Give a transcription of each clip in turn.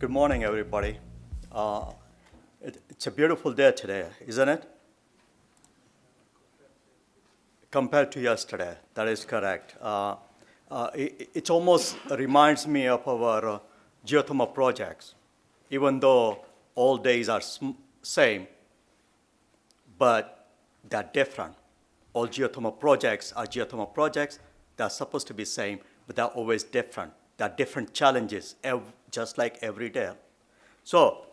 Good morning, everybody. It's a beautiful day today, isn't it? Compared to yesterday, that is correct. It almost reminds me of our geothermal projects, even though all days are same, but they're different. All geothermal projects are geothermal projects. They're supposed to be same, but they're always different. There are different challenges, just like every day. So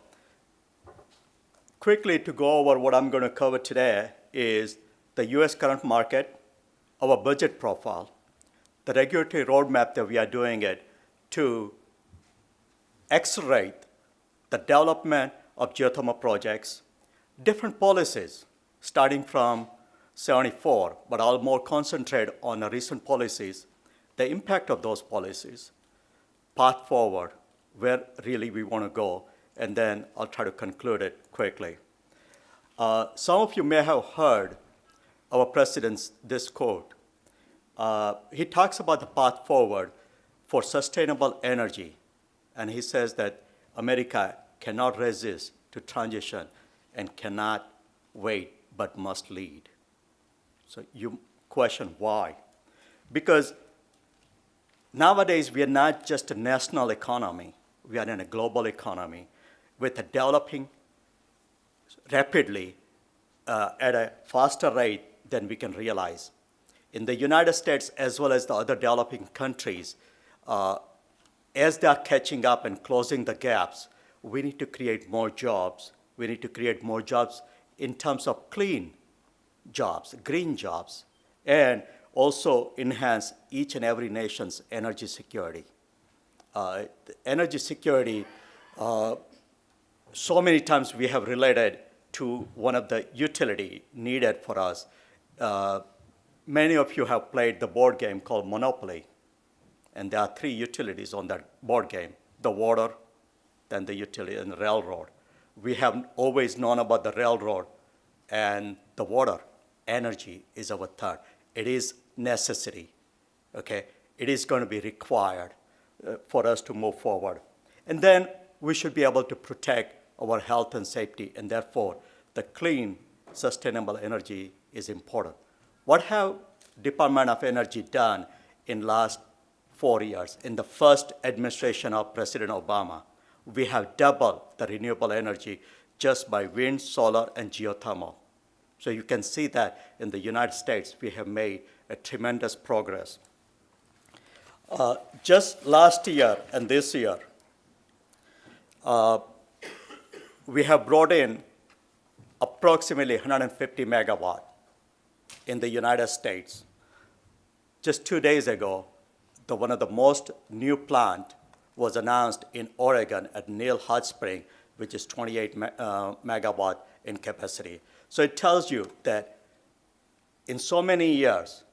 quickly to go over what I'm going to cover today is the U.S. current market, our budget profile, the regulatory roadmap that we are doing it to accelerate the development of geothermal projects, different policies starting from 74, but I'll more concentrate on the recent policies, the impact of those policies, path forward, where really we want to go, and then I'll try to conclude it quickly. Some of you may have heard our president's this quote. He talks about the path forward for sustainable energy, and he says that America cannot resist to transition and cannot wait but must lead. So you question why? Because nowadays, we are not just a national economy. We are in a global economy with a developing rapidly at a faster rate than we can realize. In the United States, as well as the other developing countries, as they are catching up and closing the gaps, we need to create more jobs. We need to create more jobs in terms of clean jobs, green jobs, and also enhance each and every nation's energy security. Energy security, so many times we have related to one of the utility needed for us. Many of you have played the board game called Monopoly, and there are three utilities on that board game: the water, then the utility, and the railroad. We have always known about the railroad and the water. Energy is our third. It is necessary, okay? It is going to be required for us to move forward. And then we should be able to protect our health and safety, and therefore the clean, sustainable energy is important. What have Department of Energy done in last 4 years? In the first administration of President Obama, we have doubled the renewable energy just by wind, solar, and geothermal. So you can see that in the United States, we have made a tremendous progress. Just last year and this year, we have brought in approximately 150 megawatt in the United States. Just 2 days ago, one of the most new plant was announced in Oregon at Neil Hot Spring, which is 28 megawatt in capacity. So it tells you that in so many years,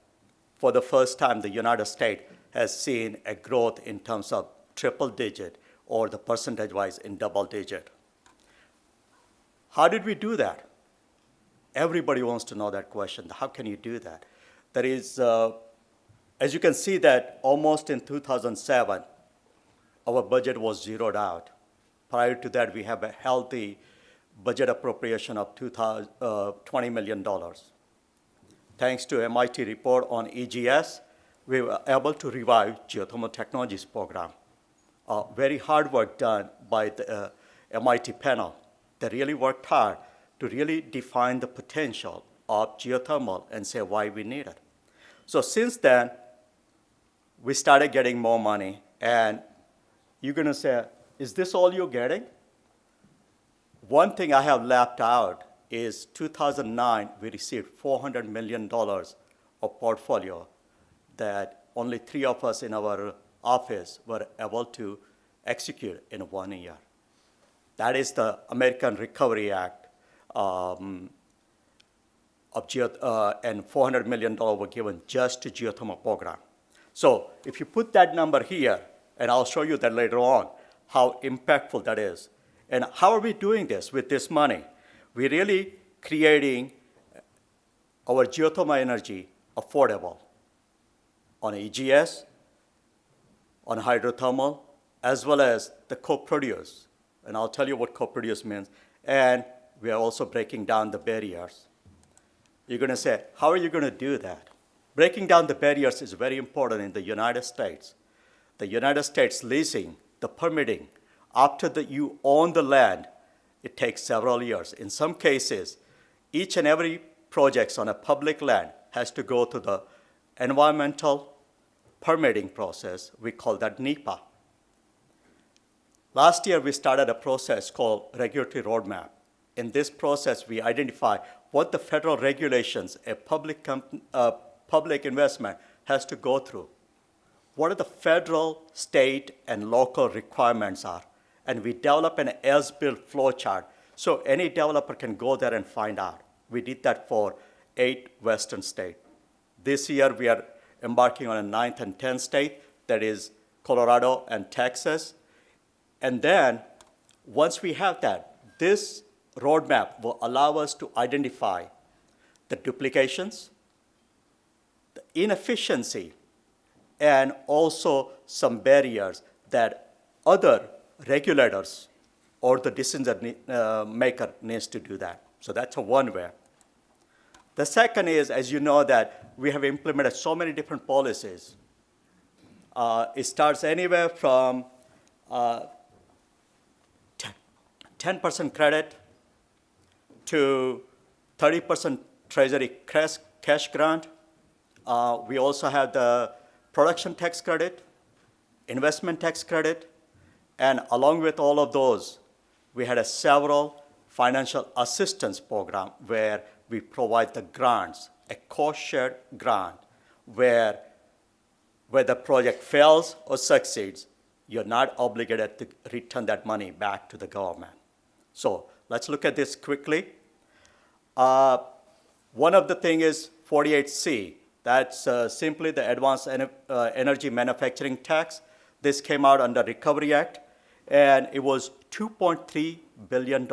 for the first time, the United States has seen a growth in terms of triple digit or the percentage-wise in double digit. How did we do that? Everybody wants to know that question. How can you do that? That is, as you can see that almost in 2007, our budget was zeroed out. Prior to that, we have a healthy budget appropriation of $20 million. Thanks to MIT report on EGS, we were able to revive geothermal technologies program. Very hard work done by the MIT panel. They really worked hard to really define the potential of geothermal and say why we need it. So since then, we started getting more money, and you're going to say, is this all you're getting? One thing I have left out is 2009, we received $400 million of portfolio that only 3 of us in our office were able to execute in 1 year. That is the American Recovery Act, and $400 million were given just to geothermal program. So if you put that number here, and I'll show you that later on, how impactful that is. And how are we doing this with this money? We're really creating our geothermal energy affordable on EGS, on hydrothermal, as well as the co-produce and I'll tell you what co-produce means. And we are also breaking down the barriers. You're going to say, how are you going to do that? Breaking down the barriers is very important in the United States. The United States leasing, the permitting, after you own the land, it takes several years. In some cases, each and every project on a public land has to go through the environmental permitting process. We call that NEPA. Last year, we started a process called Regulatory Roadmap. In this process, we identify what the federal regulations a public investment has to go through. What are the federal, state, and local requirements are? And we develop an as-built flow chart so any developer can go there and find out. We did that for 8 Western states. This year, we are embarking on a 9th and 10th state, that is Colorado and Texas. And then, once we have that, this roadmap will allow us to identify the duplications, the inefficiency, and also some barriers that other regulators or the decision maker needs to do that. So that's one way. The second is, as you know, that we have implemented so many different policies. It starts anywhere from 10% credit to 30% treasury cash grant. We also have the production tax credit, investment tax credit, and along with all of those, we had several financial assistance program where we provide the grants, a cost-shared grant, where the project fails or succeeds, you're not obligated to return that money back to the government. So let's look at this quickly. One of the things is 48C. That's simply the Advanced Energy Manufacturing Tax. This came out under Recovery Act, and it was $2.3 billion.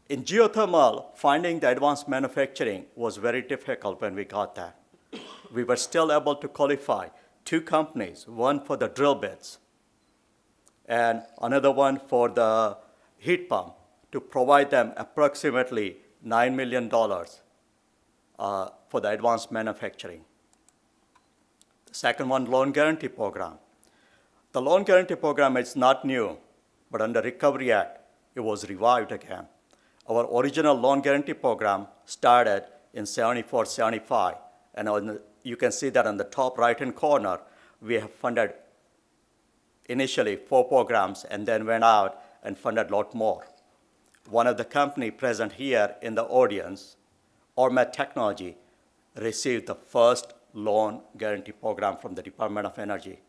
In geothermal, finding the advanced manufacturing was very difficult when we got that. We were still able to qualify 2 companies, one for the drill bits and another one for the heat pump, to provide them approximately $9 million for the advanced manufacturing. The second one, loan guarantee program. The loan guarantee program is not new, but under Recovery Act, it was revived again. Our original loan guarantee program started in 74, 75, and you can see that on the top right-hand corner, we have funded initially 4 programs and then went out and funded a lot more. One of the company present here in the audience, Ormat Technology, received the first loan guarantee program from the Department of Energy.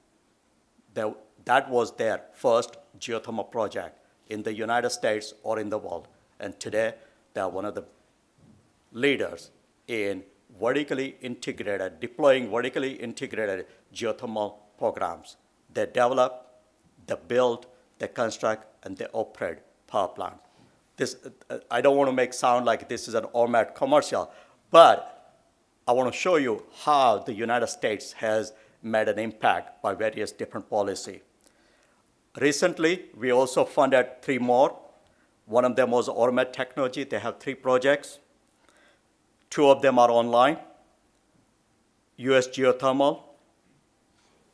That was their first geothermal project in the United States or in the world. And today, they are one of the leaders in deploying vertically integrated geothermal programs. They develop, they build, they construct, and they operate power plants. I don't want to make sound like this is an Ormat commercial, but I want to show you how the United States has made an impact by various different policy. Recently, we also funded 3 more. One of them was Ormat Technology. They have 3 projects. 2 of them are online. US Geothermal,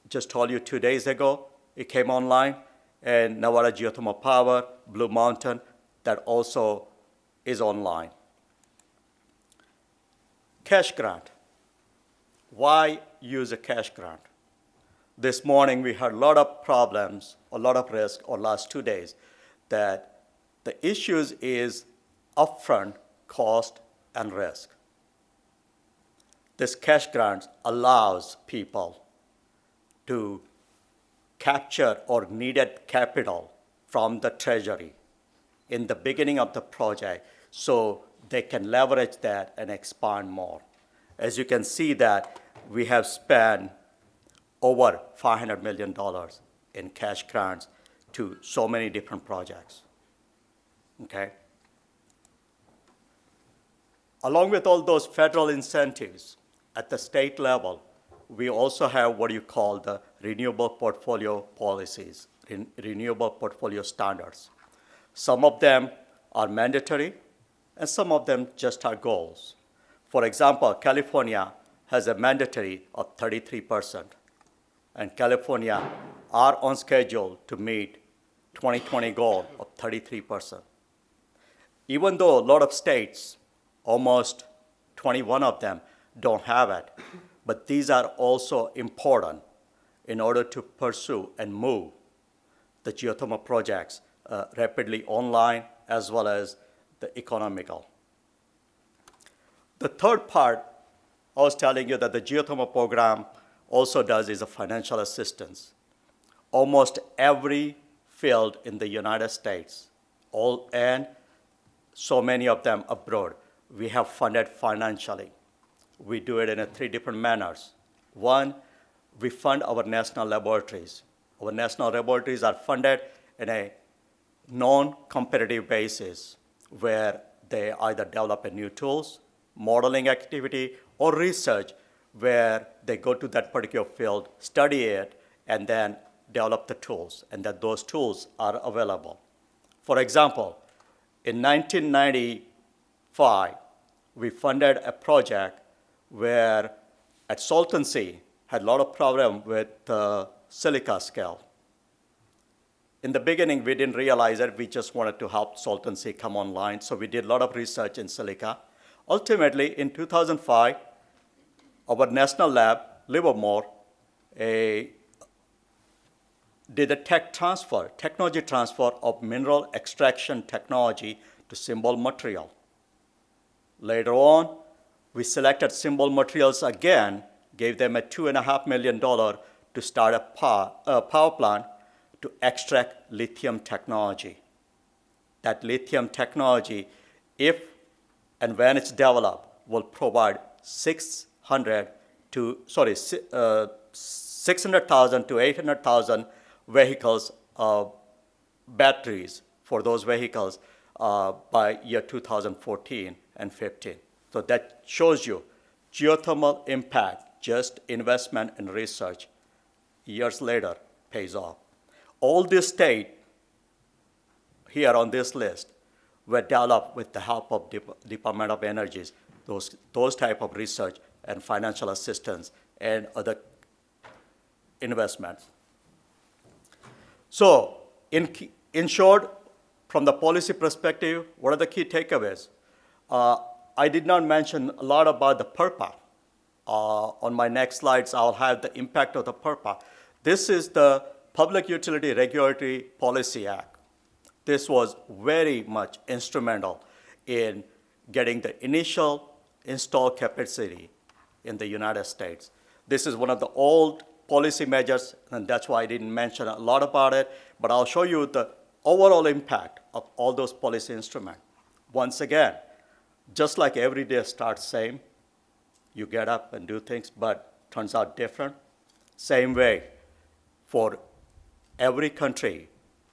just told you 2 days ago, it came online. And Nevada Geothermal Power, Blue Mountain, that also is online. Cash grant. Why use a cash grant? This morning we had a lot of problems, a lot of risk over the last 2 days, that the issues is upfront cost and risk. This cash grant allows people to capture or needed capital from the treasury in the beginning of the project so they can leverage that and expand more. As you can see that we have spent over $500 million in cash grants to so many different projects, okay? Along with all those federal incentives, at the state level, we also have what you call the renewable portfolio policies. renewable portfolio standards. Some of them are mandatory, and some of them just are goals. For example, California has a mandatory of 33%, and California are on schedule to meet 2020 goal of 33%. Even though a lot of states, almost 21 of them, don't have it, but these are also important in order to pursue and move the geothermal projects rapidly online as well as the economical. The third part I was telling you that the geothermal program also does is a financial assistance. Almost every field in the United States, and so many of them abroad, we have funded financially. We do it in three different manners. One, we fund our national laboratories. Our national laboratories are funded in a non-competitive basis where they either develop new tools, modeling activity, or research where they go to that particular field, study it, and then develop the tools, and that those tools are available. For example, in 1995, we funded a project where at Salton Sea had a lot of problem with silica scale. In the beginning, we didn't realize it. We just wanted to help Salton Sea come online, so we did a lot of research in silica. Ultimately, in 2005, our national lab, Livermore, did a technology transfer of mineral extraction technology to Symbol Material. Later on, we selected Symbol Materials again, gave them a $2.5 million to start a power plant to extract lithium technology. That lithium technology, if and when it's developed, will provide 600,000 to 800,000 vehicles batteries for those vehicles by year 2014 and 15. So that shows you geothermal impact, just investment in research, years later pays off. All these states here on this list were developed with the help of Department of Energy's, those type of research and financial assistance and other investments. So in short, from the policy perspective, what are the key takeaways? I did not mention a lot about the PURPA. On my next slides, I'll have the impact of the PURPA. This is the Public Utility Regulatory Policy Act. This was very much instrumental in getting the initial install capacity in the United States. This is one of the old policy measures, and that's why I didn't mention a lot about it, but I'll show you the overall impact of all those policy instruments. Once again, just like every day starts same, you get up and do things, but turns out different. Same way, for every country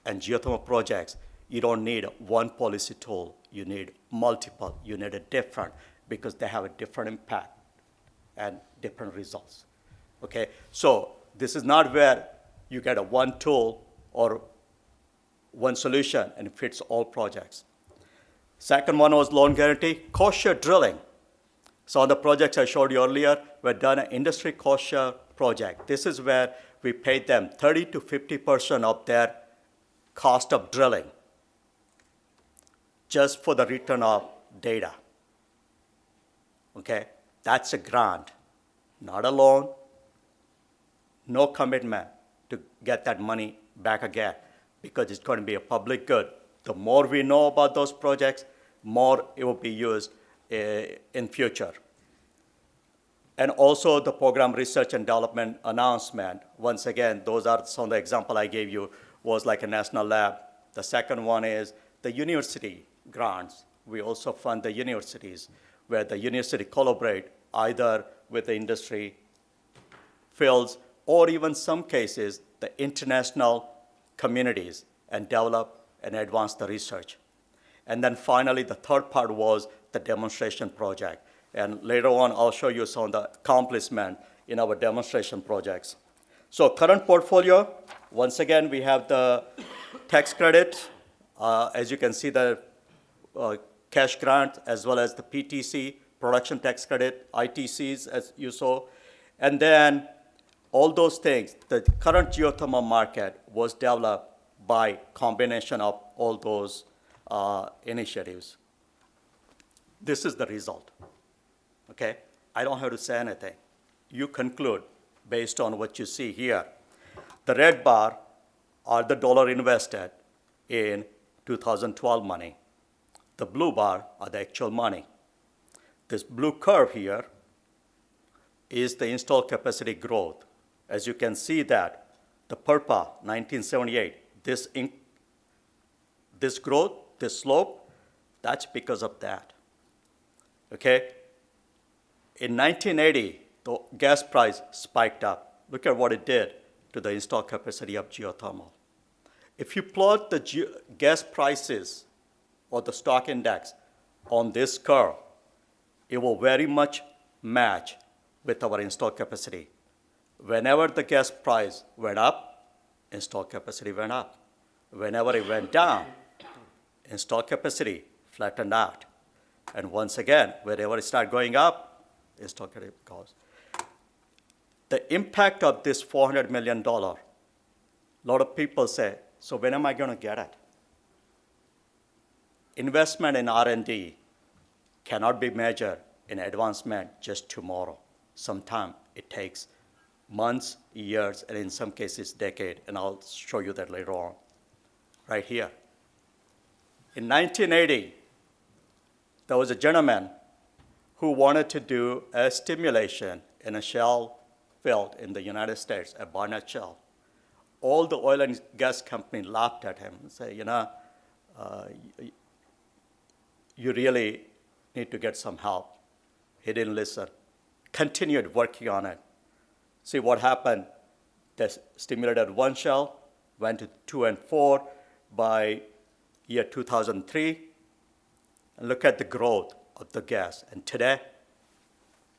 and geothermal projects, you don't need one policy tool. You need multiple. You need a different, because they have a different impact and different results. Okay, so this is not where you get a one tool or one solution and it fits all projects. Second one was loan guarantee, cost share drilling. So on the projects I showed you earlier, we've done an industry cost share project. This is where we paid them 30 to 50% of their cost of drilling just for the return of data. Okay, that's a grant, not a loan, no commitment to get that money back again, because it's going to be a public good. The more we know about those projects, more it will be used in future. And also the program research and development announcement. Once again, those are some of the example I gave you, was like a national lab. The second one is the university grants. We also fund the universities, where the university collaborate either with the industry fields or even some cases the international communities, and develop and advance the research. And then finally, the third part was the demonstration project. And later on, I'll show you some of the accomplishment in our demonstration projects. So current portfolio, Once again, we have the tax credit. As you can see, the cash grant as well as the PTC, production tax credit, ITCs, as you saw. And then all those things, the current geothermal market was developed by combination of all those initiatives. This is the result, okay? I don't have to say anything. You conclude based on what you see here. The red bar are the dollar invested in 2012 money. The blue bar are the actual money. This blue curve here is the installed capacity growth. As you can see that the PERPA 1978, this growth, this slope, that's because of that. Okay? In 1980, the gas price spiked up. Look at what it did to the installed capacity of geothermal. If you plot the gas prices or the stock index on this curve, it will very much match with our installed capacity. Whenever the gas price went up, installed capacity went up. Whenever it went down, installed capacity flattened out. And once again, wherever it started going up, installed capacity goes. The impact of this $400 million, a lot of people say, so when am I going to get it? Investment in R&D cannot be measured in advancement just tomorrow. Sometimes it takes months, years, and in some cases, decades, and I'll show you that later on, right here. In 1980, there was a gentleman who wanted to do a stimulation in a shale field in the United States, a Barnett Shale. All the oil and gas companies laughed at him and said, you really need to get some help. He didn't listen. Continued working on it. See what happened? They stimulated one shell, went to 2 and 4 by year 2003. And look at the growth of the gas. And today,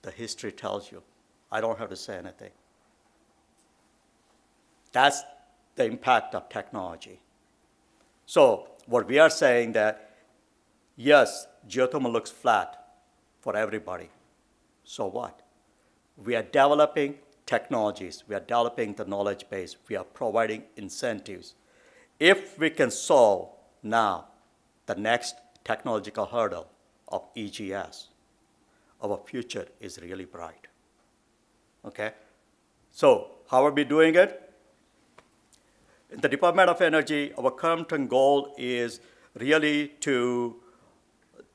the history tells you. I don't have to say anything. That's the impact of technology. So what we are saying that, yes, geothermal looks flat for everybody. So what? We are developing technologies. We are developing the knowledge base. We are providing incentives. If we can solve now the next technological hurdle of EGS, our future is really bright. Okay? So how are we doing it? In the Department of Energy, our current goal is really to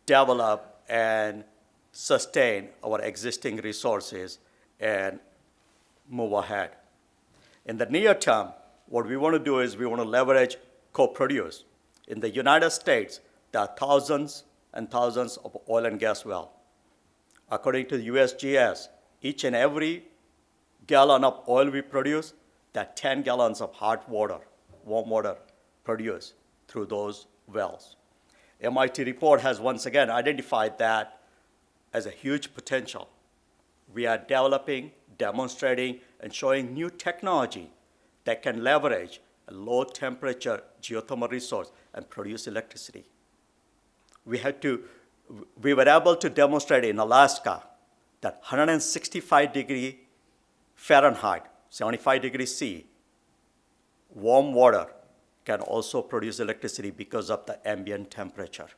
develop and sustain our existing resources and move ahead. In the near term, what we want to do is we want to leverage co-produce. In the United States, there are thousands and thousands of oil and gas wells. According to the USGS, each and every gallon of oil we produce, there are 10 gallons of hot water, warm water produced through those wells. MIT report has once again identified that as a huge potential. We are developing, demonstrating, and showing new technology that can leverage a low temperature geothermal resource and produce electricity. We were able to demonstrate in Alaska that 165 degree Fahrenheit, 75 degrees C, warm water can also produce electricity because of the ambient temperature.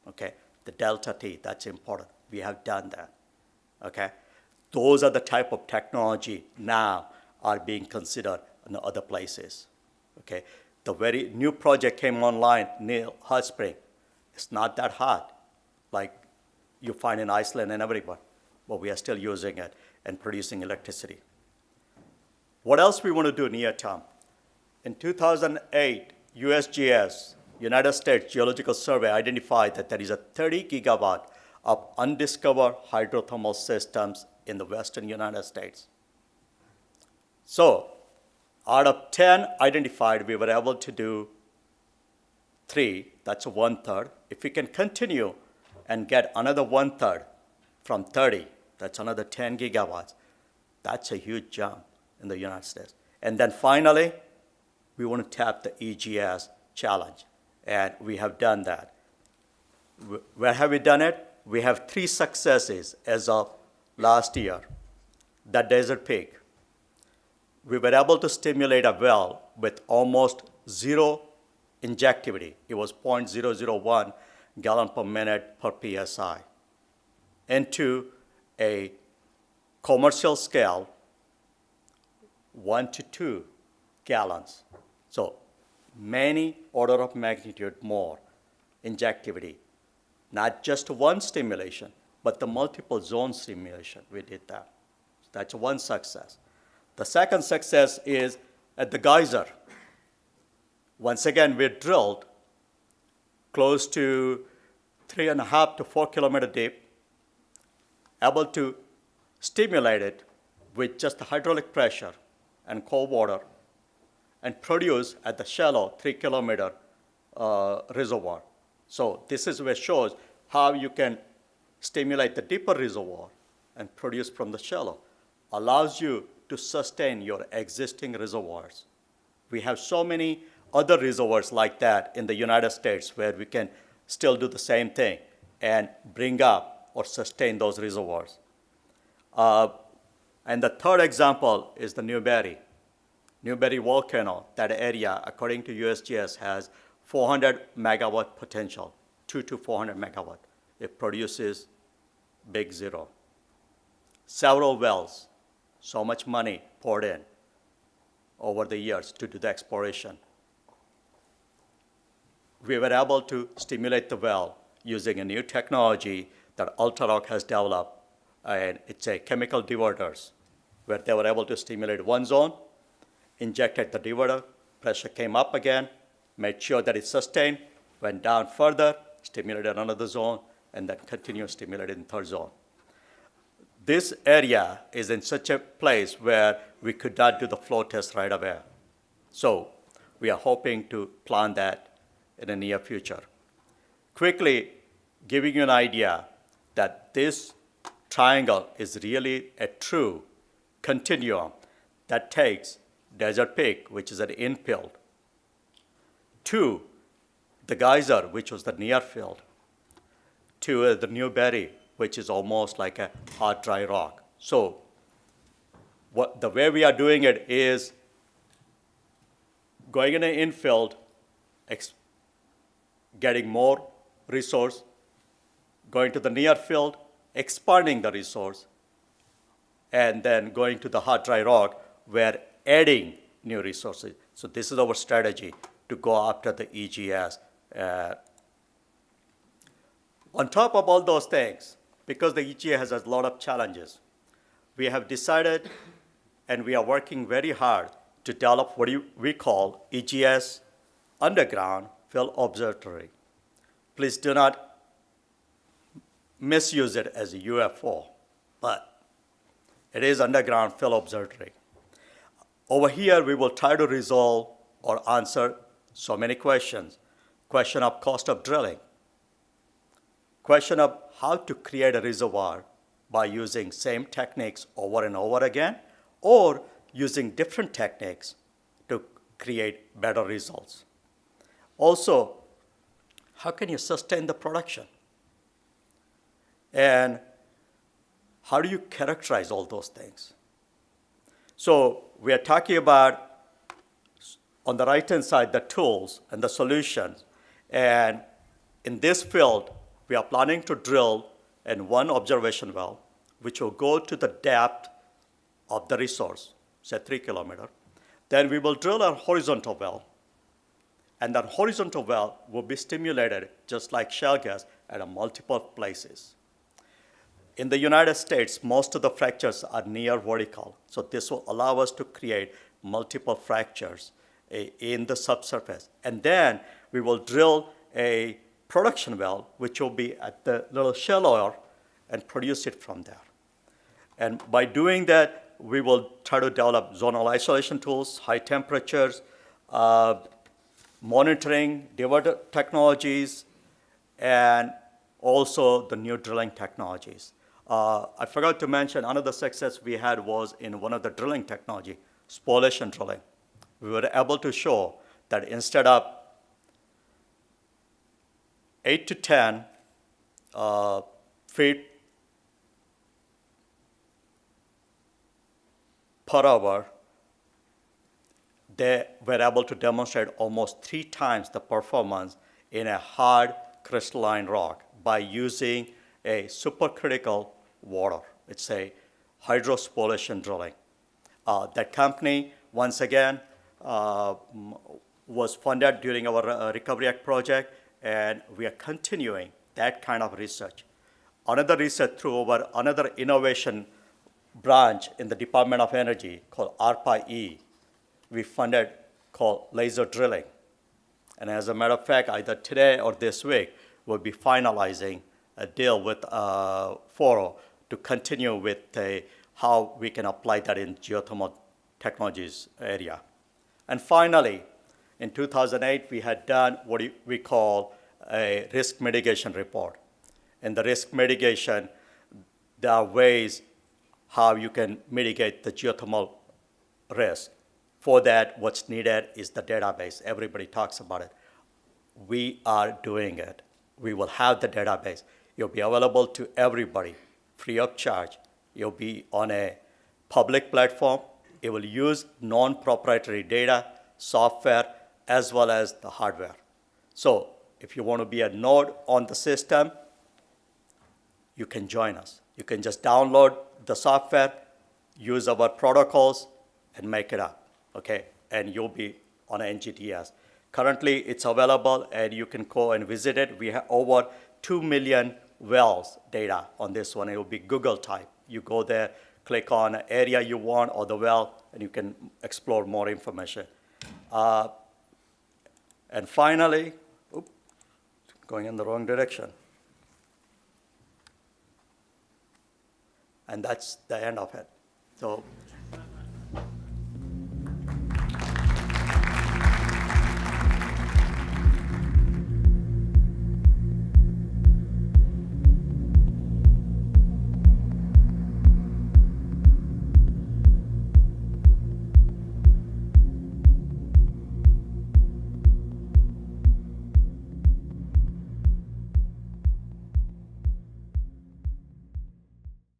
Okay, the delta T, that's important. We have done that. Okay, those are the type of technology now are being considered in other places. Okay, the very new project came online near Hot Spring. It's not that hot like you find in Iceland and everywhere, but we are still using it and producing electricity. What else we want to do near term? In 2008, USGS, United States Geological Survey, identified that there is a 30 gigawatt of undiscovered hydrothermal systems in the western United States. So out of 10 identified, we were able to do 3, that's 1/3. If we can continue and get another 1/3 from 30, that's another 10 gigawatts. That's a huge jump in the United States. And then finally, we want to tap the EGS challenge, and we have done that. Where have we done it? We have 3 successes as of last year. The Desert Peak. We were able to stimulate a well with almost zero injectivity. It was 0.001 gallon per minute per PSI into a commercial scale 1 to 2 gallons. So many order of magnitude more injectivity. Not just one stimulation, but the multiple zone stimulation. We did that. That's one success. The second success is at the geyser. Once again, we drilled close to 3.5 to 4 kilometer deep, able to stimulate it with just the hydraulic pressure and cold water, and produce at the shallow 3 kilometer reservoir. So this is where shows how you can stimulate the deeper reservoir and produce from the shallow. Allows you to sustain your existing reservoirs. We have so many other reservoirs like that in the United States where we can still do the same thing and bring up or sustain those reservoirs. And the third example is the Newberry. Newberry volcano, that area, according to USGS, has 400 megawatt potential, 2 to 400 megawatt. It produces big zero. Several wells, so much money poured in over the years to do the exploration. We were able to stimulate the well using a new technology that Ultrarock has developed, and it's a chemical diverters, where they were able to stimulate one zone, injected the diverter, pressure came up again, made sure that it sustained, went down further, stimulated another zone, and then continued stimulating the third zone. This area is in such a place where we could not do the flow test right away. So we are hoping to plan that in the near future. Quickly giving you an idea that this triangle is really a true continuum that takes Desert Peak, which is an infield, to the geyser, which was the near field, to the Newberry, which is almost like a hot, dry rock. So the way we are doing it is going in an infield, getting more resource, going to the near field, expanding the resource, and then going to the hot, dry rock, where adding new resources. So this is our strategy to go after the EGS. On top of all those things, because the EGS has a lot of challenges, we have decided, and we are working very hard to develop what we call EGS Underground Field Observatory. Please do not misuse it as a UFO, but it is Underground Field Observatory. Over here, we will try to resolve or answer so many questions. Question of cost of drilling. Question of how to create a reservoir by using same techniques over and over again, or using different techniques to create better results. Also, how can you sustain the production? And how do you characterize all those things? So we are talking about, on the right-hand side, the tools and the solutions. And in this field, we are planning to drill in one observation well, which will go to the depth of the resource, say 3 kilometers. Then we will drill a horizontal well, and that horizontal well will be stimulated just like shale gas at multiple places. In the United States, most of the fractures are near vertical, so this will allow us to create multiple fractures in the subsurface. And then we will drill a production well, which will be at the little shallower, and produce it from there. And by doing that, we will try to develop zonal isolation tools, high temperatures, monitoring, diverter technologies, and also the new drilling technologies. I forgot to mention another success we had was in one of the drilling technology, spoliation drilling. we were able to show that instead of 8 to 10 feet per hour, they were able to demonstrate almost 3 times the performance in a hard crystalline rock by using a supercritical water. It's a hydrospolation drilling. That company, once again, was funded during our Recovery Act project, and we are continuing that kind of research. Another research through our another innovation branch in the Department of Energy called ARPA-E, we funded called laser drilling. And as a matter of fact, either today or this week, we'll be finalizing a deal with Foro to continue with how we can apply that in geothermal technologies area. And finally, in 2008, we had done what we call a risk mitigation report. In the risk mitigation, there are ways how you can mitigate the geothermal risk. For that, what's needed is the database. Everybody talks about it. We are doing it. We will have the database. It'll be available to everybody, free of charge. It'll be on a public platform. It will use non-proprietary data, software, as well as the hardware. So if you want to be a node on the system, you can join us. You can just download the software, use our protocols, and make it up, okay? And you'll be on NGTS. Currently, it's available, and you can go and visit it. We have over 2 million wells data on this one. It will be Google type. You go there, click on an area you want or the well, and you can explore more information. And finally, going in the wrong direction. And that's the end of it. So